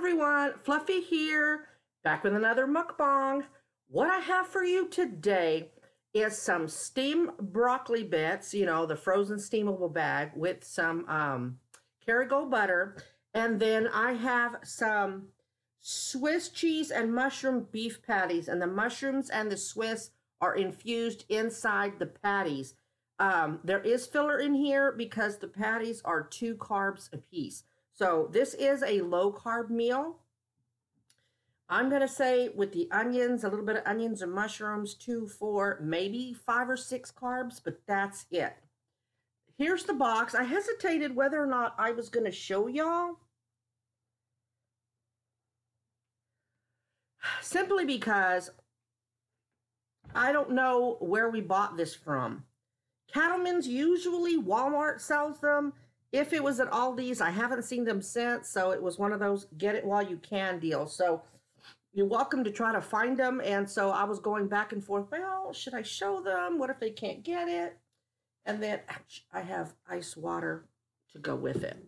everyone, Fluffy here, back with another mukbang. What I have for you today is some steamed broccoli bits, you know, the frozen steamable bag with some Kerrygold butter. And then I have some Swiss cheese and mushroom beef patties. And the mushrooms and the Swiss are infused inside the patties. There is filler in here because the patties are 2 carbs apiece. So this is a low carb meal. I'm going to say with the onions, a little bit of onions and mushrooms, 2, 4, maybe 5 or 6 carbs, but that's it. Here's the box. I hesitated whether or not I was going to show y'all. Simply because I don't know where we bought this from. Cattleman's, usually Walmart sells them. If it was at Aldi's, I haven't seen them since, so it was one of those get it while you can deals. So you're welcome to try to find them. And so I was going back and forth, well, should I show them? What if they can't get it? And then I have ice water to go with it.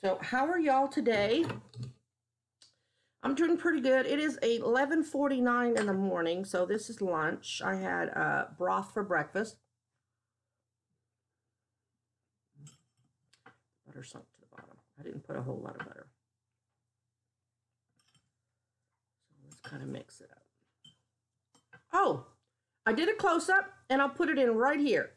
So how are y'all today? I'm doing pretty good. It is 11:49 in the morning, so this is lunch. I had broth for breakfast. Butter sunk to the bottom. I didn't put a whole lot of butter. So let's kind of mix it up. Oh, I did a close-up, and I'll put it in right here.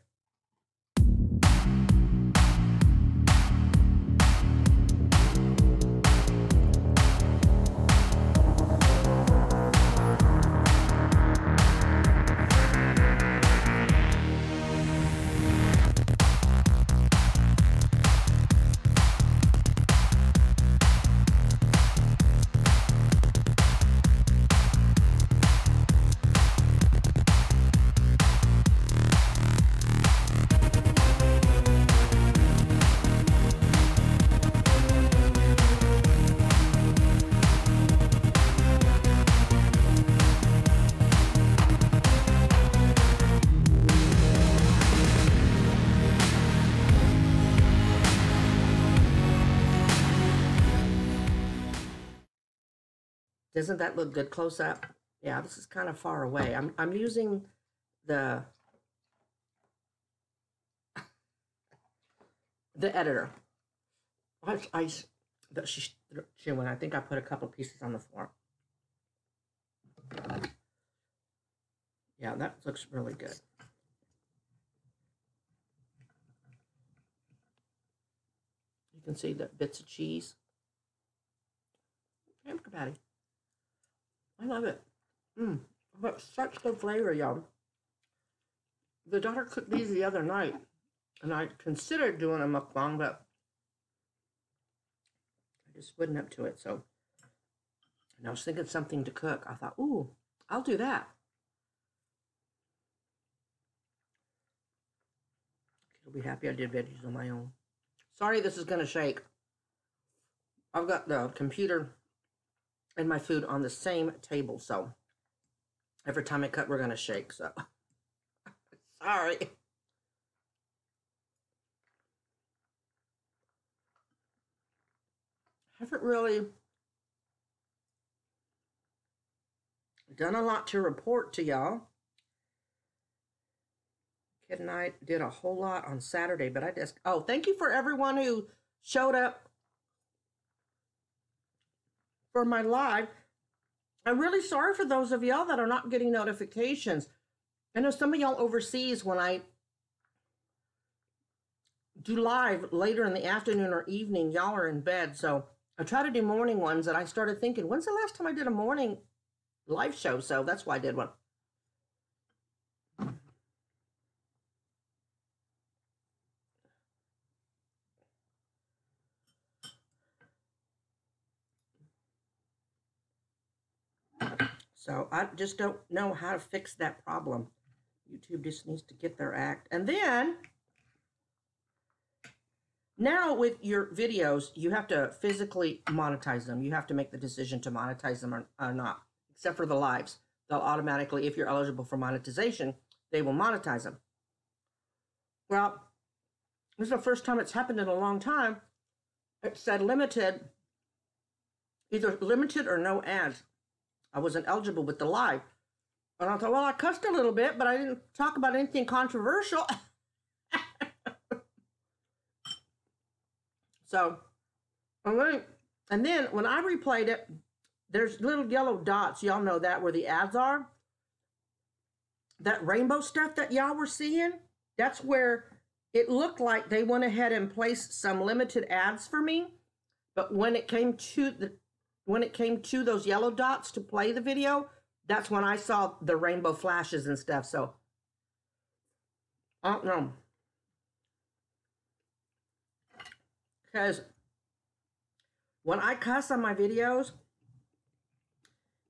Doesn't that look good close up? Yeah, this is kind of far away. I'm using the editor. I think I put a couple pieces on the floor. Yeah, that looks really good. You can see the bits of cheese. Hamburger patty. I love it. But such good flavor, y'all. The daughter cooked these the other night, and I considered doing a mukbang, but I just wasn't up to it. So, and I was thinking something to cook. I thought, ooh, I'll do that. She'll be happy I did veggies on my own. Sorry, this is gonna shake. I've got the computer and my food on the same table, so every time I cut, we're gonna shake, so sorry. Haven't really done a lot to report to y'all. Kid and I did a whole lot on Saturday, but I just, oh, thank you for everyone who showed up for my live. I'm really sorry for those of y'all that are not getting notifications. I know some of y'all overseas, when I do live later in the afternoon or evening, y'all are in bed. So I try to do morning ones, and I started thinking, when's the last time I did a morning live show? So that's why I did one. So I just don't know how to fix that problem. YouTube just needs to get their act. And then, now with your videos, you have to physically monetize them. You have to make the decision to monetize them or not, except for the lives. They'll automatically, if you're eligible for monetization, they will monetize them. Well, this is the first time it's happened in a long time. It said limited either limited or no ads. I wasn't eligible with the live. And I thought, well, I cussed a little bit, but I didn't talk about anything controversial. So, and then when I replayed it, there's little yellow dots. Y'all know that where the ads are. That rainbow stuff that y'all were seeing, that's where it looked like they went ahead and placed some limited ads for me. But when it came to those yellow dots to play the video, that's when I saw the rainbow flashes and stuff. So I don't know. Because when I cuss on my videos,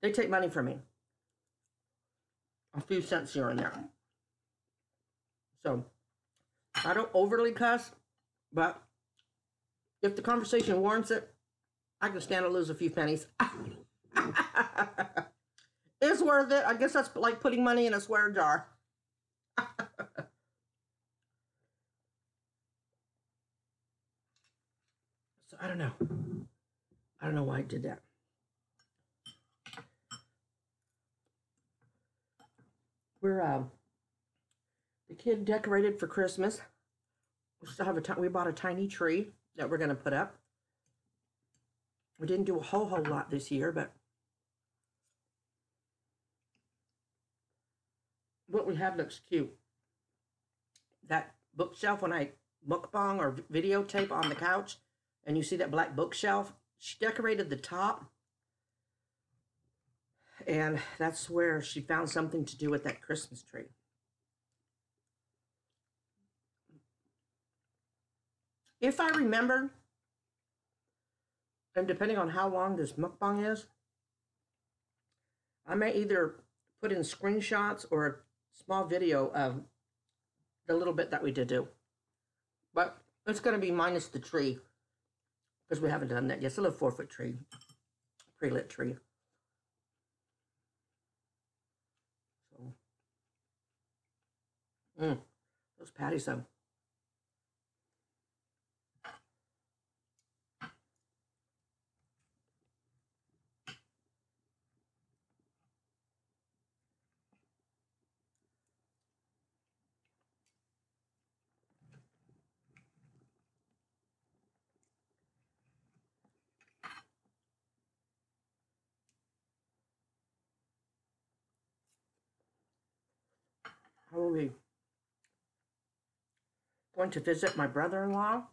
they take money from me. A few cents here and there. So I don't overly cuss, but if the conversation warrants it, I can stand to lose a few pennies. It's worth it. I guess that's like putting money in a swear jar. So I don't know. I don't know why I did that. We're the kid decorated for Christmas. We still have we bought a tiny tree that we're gonna put up. We didn't do a whole lot this year, but what we have looks cute. That bookshelf, when I mukbang or videotape on the couch, and you see that black bookshelf, she decorated the top. And that's where she found something to do with that Christmas tree. If I remember, and depending on how long this mukbang is, I may either put in screenshots or a small video of the little bit that we did do. But it's going to be minus the tree, because we haven't done that yet. It's a little 4-foot tree, pre-lit tree. Those patties, though. I will be going to visit my brother-in-law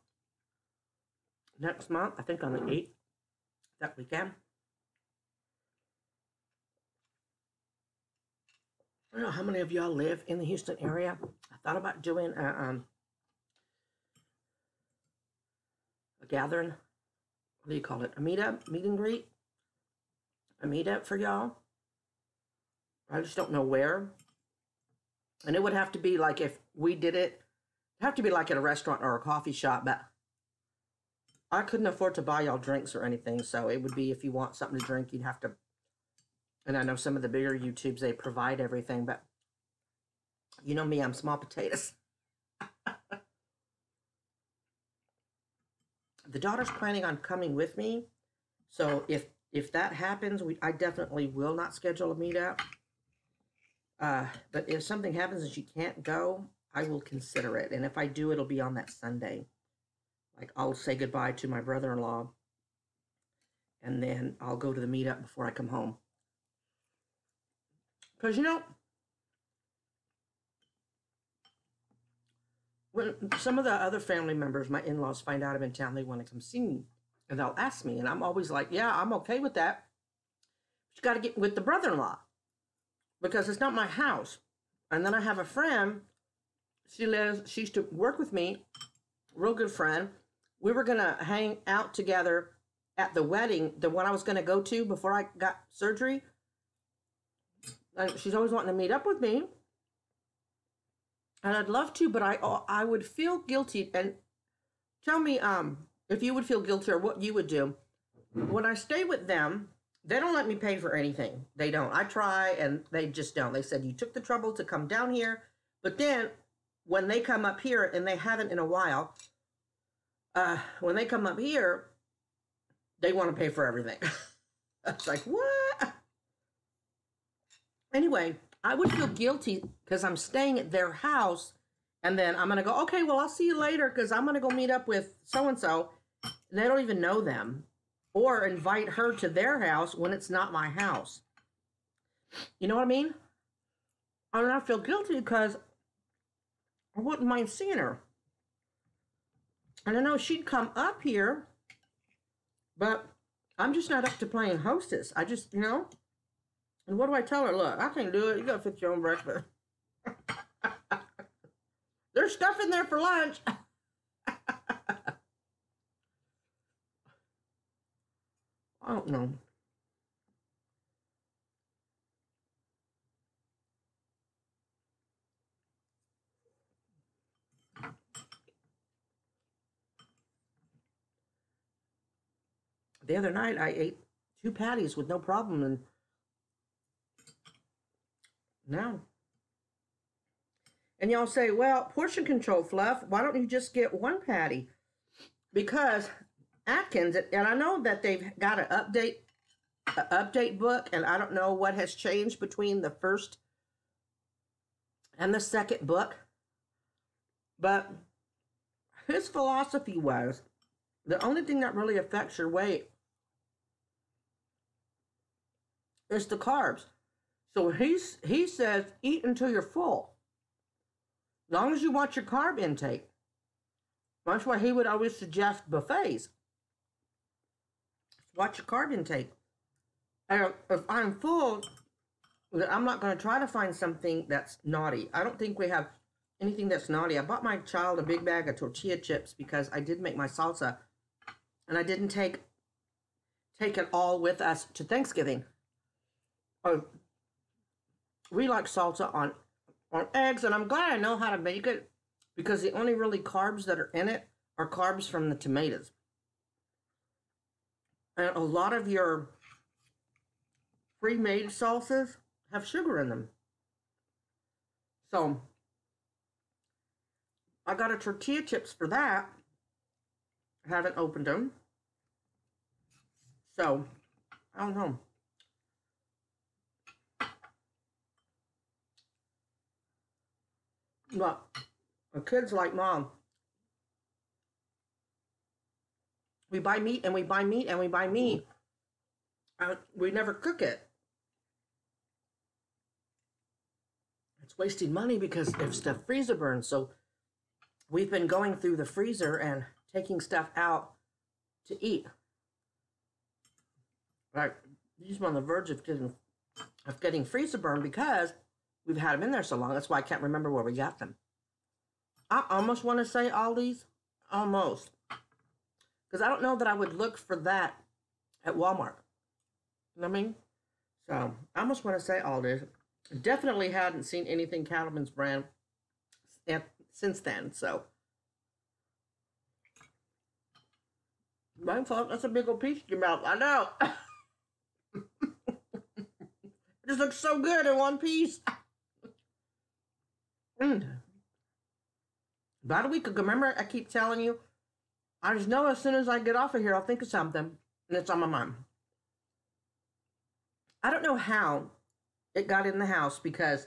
next month, I think on the 8th, that weekend. I don't know how many of y'all live in the Houston area. I thought about doing a gathering. What do you call it? A meetup? Meet and greet? A meetup for y'all. I just don't know where. And it would have to be like, if we did it, it'd have to be like at a restaurant or a coffee shop, but I couldn't afford to buy y'all drinks or anything, so it would be if you want something to drink, you'd have to, and I know some of the bigger YouTubes, they provide everything, but you know me, I'm small potatoes. The daughter's planning on coming with me, so if that happens, I definitely will not schedule a meetup. But if something happens and she can't go, I will consider it. And if I do, it'll be on that Sunday. Like, I'll say goodbye to my brother-in-law, and then I'll go to the meetup before I come home. Because, you know, when some of the other family members, my in-laws, find out I'm in town, they want to come see me. And they'll ask me, and I'm always like, yeah, I'm okay with that. But you got to get with the brother-in-law, because it's not my house. And then I have a friend, she used to work with me, real good friend. We were going to hang out together at the wedding, the one I was going to go to before I got surgery. And she's always wanting to meet up with me. And I'd love to, but I would feel guilty. And tell me if you would feel guilty or what you would do. When I stay with them, they don't let me pay for anything. They don't. I try, and they just don't. They said, you took the trouble to come down here. But then when they come up here, and they haven't in a while, when they come up here, they want to pay for everything. It's like, what? Anyway, I would feel guilty because I'm staying at their house, and then I'm going to go, okay, well, I'll see you later because I'm going to go meet up with so-and-so. They don't even know them. Or invite her to their house when it's not my house. You know what I mean? I mean, I feel guilty because I wouldn't mind seeing her. And I know she'd come up here, but I'm just not up to playing hostess. I just, you know. And what do I tell her? Look, I can't do it. You got to fix your own breakfast. There's stuff in there for lunch. I don't know. The other night, I ate 2 patties with no problem, and now. And y'all say, well, portion control, Fluff. Why don't you just get 1 patty? Because Atkins, and I know that they've got an update book, and I don't know what has changed between the first and the second book, but his philosophy was the only thing that really affects your weight is the carbs. So he says eat until you're full, as long as you watch your carb intake. That's why he would always suggest buffets. Watch your carb intake. And if I'm full, I'm not going to try to find something that's naughty. I don't think we have anything that's naughty. I bought my child a big bag of tortilla chips because I did make my salsa, and I didn't take it all with us to Thanksgiving. Oh, we like salsa on eggs, and I'm glad I know how to make it because the only really carbs that are in it are carbs from the tomatoes. And a lot of your pre-made salsas have sugar in them. So I got a tortilla chips for that. I haven't opened them. So I don't know. But the kids like, Mom, we buy meat and we buy meat and we buy meat. We never cook it. It's wasting money because if stuff freezer burns. So we've been going through the freezer and taking stuff out to eat. Like, these are on the verge of getting freezer burn because we've had them in there so long. That's why I can't remember where we got them. I almost want to say Aldi's. Almost. Because I don't know that I would look for that at Walmart. You know what I mean? So, I almost want to say Aldi's. Definitely hadn't seen anything Cattleman's brand since then, so. My fault, that's a big old piece in your mouth. I know. It just looks so good in one piece. About a week ago, remember I keep telling you, I just know as soon as I get off of here, I'll think of something, and it's on my mind. I don't know how it got in the house because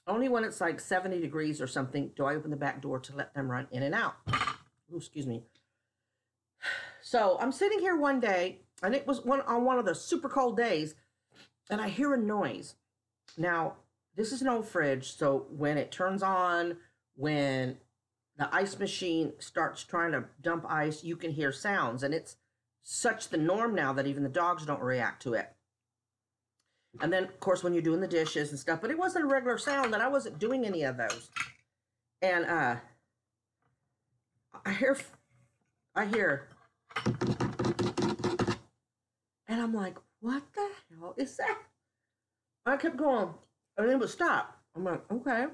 only when it's like 70 degrees or something do I open the back door to let them run in and out. Ooh, excuse me. So I'm sitting here one day, and it was on one of the super cold days, and I hear a noise. Now, this is an old fridge, so when it turns on, when the ice machine starts trying to dump ice, you can hear sounds, and it's such the norm now that even the dogs don't react to it. And then, of course, when you're doing the dishes and stuff, but it wasn't a regular sound, and I wasn't doing any of those. And I hear, and I'm like, what the hell is that? I kept going, and it would stop. I'm like, okay.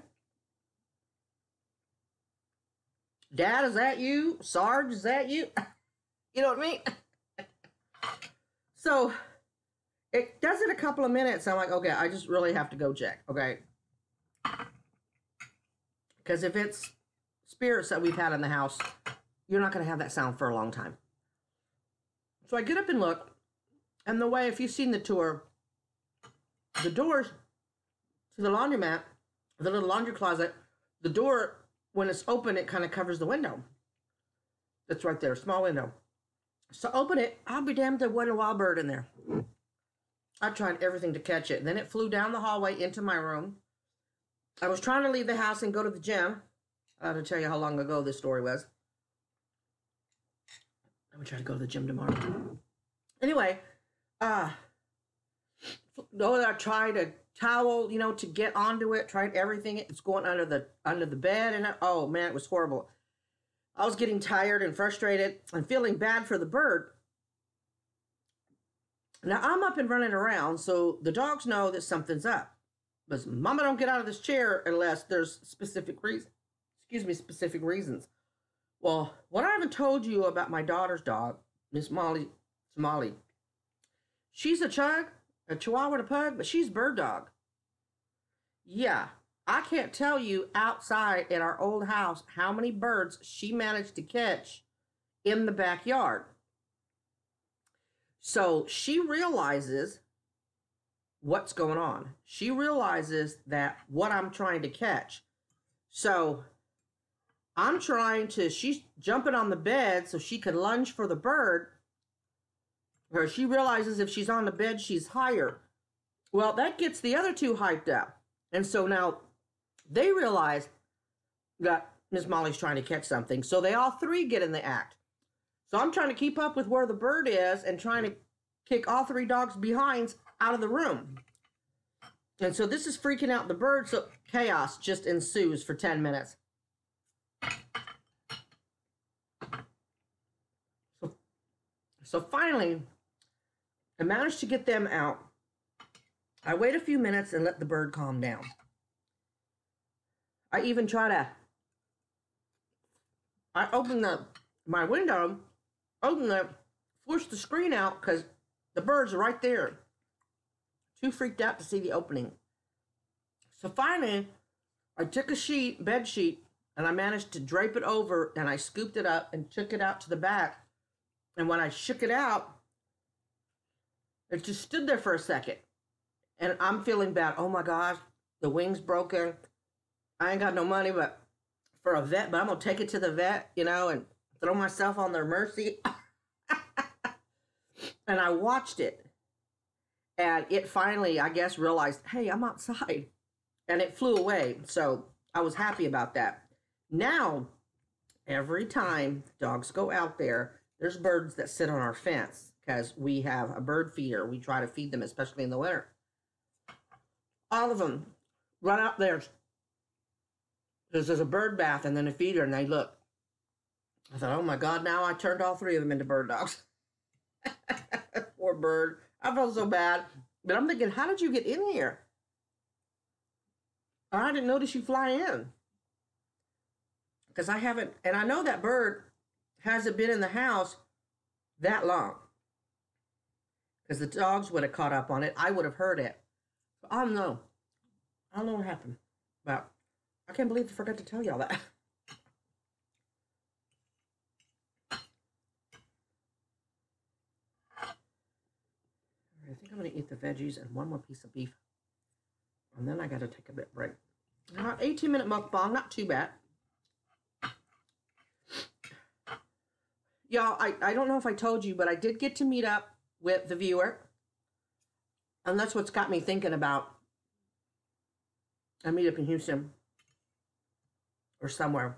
Dad, is that you? Sarge, is that you? You know what I mean? So it does it a couple of minutes. I'm like, okay, I just really have to go check. Okay. Because if it's spirits that we've had in the house, you're not going to have that sound for a long time. So I get up and look, And the way, if you've seen the tour, the doors to the laundromat, the little laundry closet, the door, when it's open, it kind of covers the window. That's right there, small window. So open it, I'll be damned, there wasn't a wild bird in there. I tried everything to catch it. Then it flew down the hallway into my room. I was trying to leave the house and go to the gym. I have to tell you how long ago this story was. I'm gonna try to go to the gym tomorrow. Anyway, I tried a towel, you know, to get onto it. Tried everything. It's going under the bed, and oh man, it was horrible. I was getting tired and frustrated and feeling bad for the bird. Now I'm up and running around, so the dogs know that something's up. But Mama, don't get out of this chair unless there's specific reasons. Specific reasons. Well, what I haven't told you about my daughter's dog, Miss Molly, Somali. She's a chug, a Chihuahua and a pug, but she's bird dog. Yeah, I can't tell you outside in our old house how many birds she managed to catch in the backyard. So she realizes what's going on. She realizes that what I'm trying to catch. So I'm she's jumping on the bed so she could lunge for the bird. Or she realizes if she's on the bed, she's higher. Well, that gets the other two hyped up. And so now they realize that Miss Molly's trying to catch something. So they all three get in the act. So I'm trying to keep up with where the bird is and trying to kick all three dogs' behinds out of the room. And so this is freaking out the bird. So chaos just ensues for 10 minutes. So finally, I managed to get them out. I wait a few minutes and let the bird calm down. I even I open my window, push the screen out because the birds are right there. Too freaked out to see the opening. So finally, I took a bed sheet, and I managed to drape it over, and I scooped it up and took it out to the back. And when I shook it out, it just stood there for a second. And I'm feeling bad. Oh my gosh, the wing's broken. I ain't got no money for a vet, but I'm going to take it to the vet, you know, and throw myself on their mercy. And I watched it. And it finally, I guess, realized, hey, I'm outside. And it flew away. So I was happy about that. Now, every time dogs go out there, there's birds that sit on our fence because we have a bird feeder. We try to feed them, especially in the winter. All of them run out there. There's a bird bath and then a feeder, and they look. I thought, oh my God, now I turned all three of them into bird dogs. Poor bird. I felt so bad. But I'm thinking, how did you get in here? I didn't notice you fly in. Because I haven't, and I know that bird hasn't been in the house that long. Because the dogs would have caught up on it. I would have heard it. So I don't know. I don't know what happened. But I can't believe I forgot to tell y'all that. I think I'm going to eat the veggies and one more piece of beef. And then I got to take a bit break. Now, 18-minute mukbang, not too bad. Y'all, I don't know if I told you, but I did get to meet up with the viewer. And that's what's got me thinking about a meetup in Houston. Or somewhere.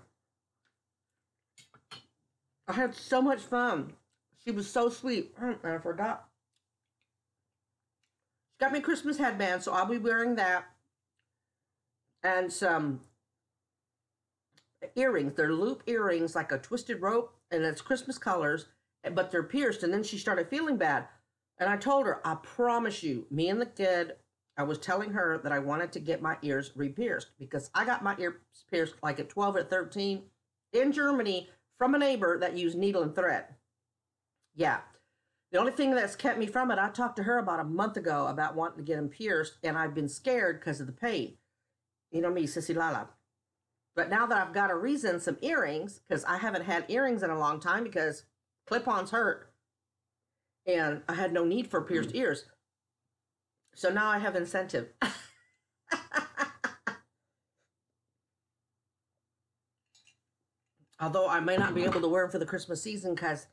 I had so much fun. She was so sweet. And I forgot. She got me a Christmas headband, so I'll be wearing that. And some earrings. They're loop earrings, like a twisted rope, and it's Christmas colors, but they're pierced. And then she started feeling bad. And I told her, I promise you, me and the kid, I was telling her that I wanted to get my ears re-pierced because I got my ears pierced like at 12 or 13 in Germany from a neighbor that used needle and thread. Yeah. The only thing that's kept me from it, I talked to her about a month ago about wanting to get them pierced, and I've been scared because of the pain. You know me, Sissy Lala. But now that I've got a reason, some earrings, because I haven't had earrings in a long time because clip-ons hurt. and I had no need for pierced ears. So now I have incentive. Although I may not be able to wear them for the Christmas season because,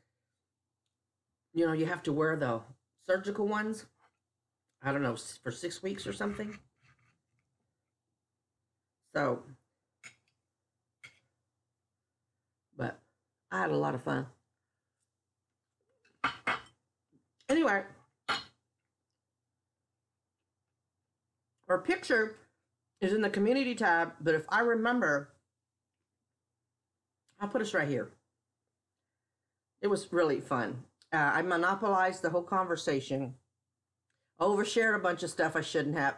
you know, you have to wear the surgical ones, I don't know, for 6 weeks or something. So, but I had a lot of fun. Anyway, our picture is in the community tab, but if I remember, I'll put us right here. It was really fun. I monopolized the whole conversation. Overshared a bunch of stuff I shouldn't have.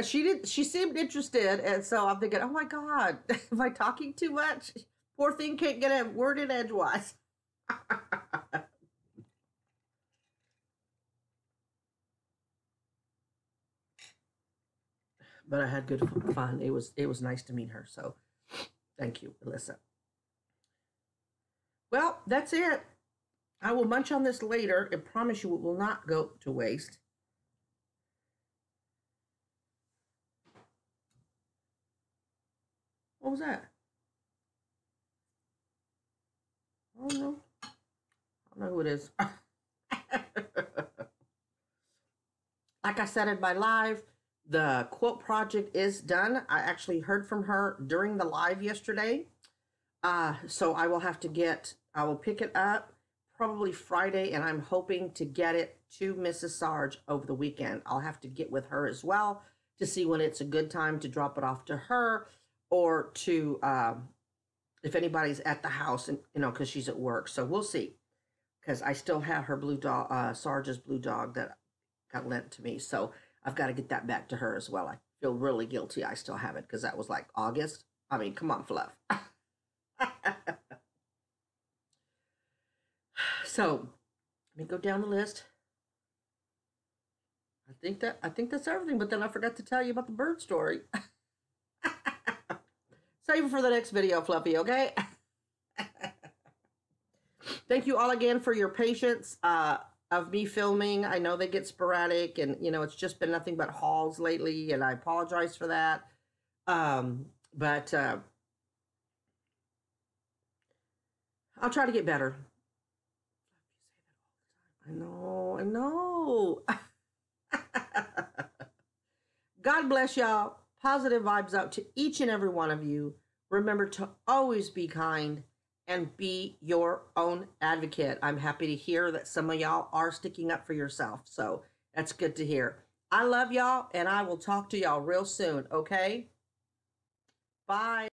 She seemed interested, and so I'm thinking, oh my God, am I talking too much? Poor thing can't get a word in edgewise. But I had good fun. It was nice to meet her. So thank you, Alyssa. Well, that's it. I will munch on this later and promise you it will not go to waste. What was that? I don't know. I don't know who it is. Like I said in my live, the quote project is done. I actually heard from her during the live yesterday. So I will pick it up probably Friday, and I'm hoping to get it to Mrs. Sarge over the weekend. I'll have to get with her as well to see when it's a good time to drop it off to her, or to if anybody's at the house, and you know, because she's at work. So we'll see, because I still have her blue dog, Sarge's blue dog that got lent to me. So I've got to get that back to her as well. I feel really guilty I still have it because that was like August. I mean, come on, Fluff. So let me go down the list. I think that's everything, but then I forgot to tell you about the bird story. Save it for the next video, Fluffy, okay? Thank you all again for your patience of me filming. I know they get sporadic, and you know, it's just been nothing but hauls lately, and I apologize for that. But I'll try to get better. I know. God bless y'all. Positive vibes out to each and every one of you. Remember to always be kind and be your own advocate. I'm happy to hear that some of y'all are sticking up for yourself. So that's good to hear. I love y'all, and I will talk to y'all real soon, okay? Bye.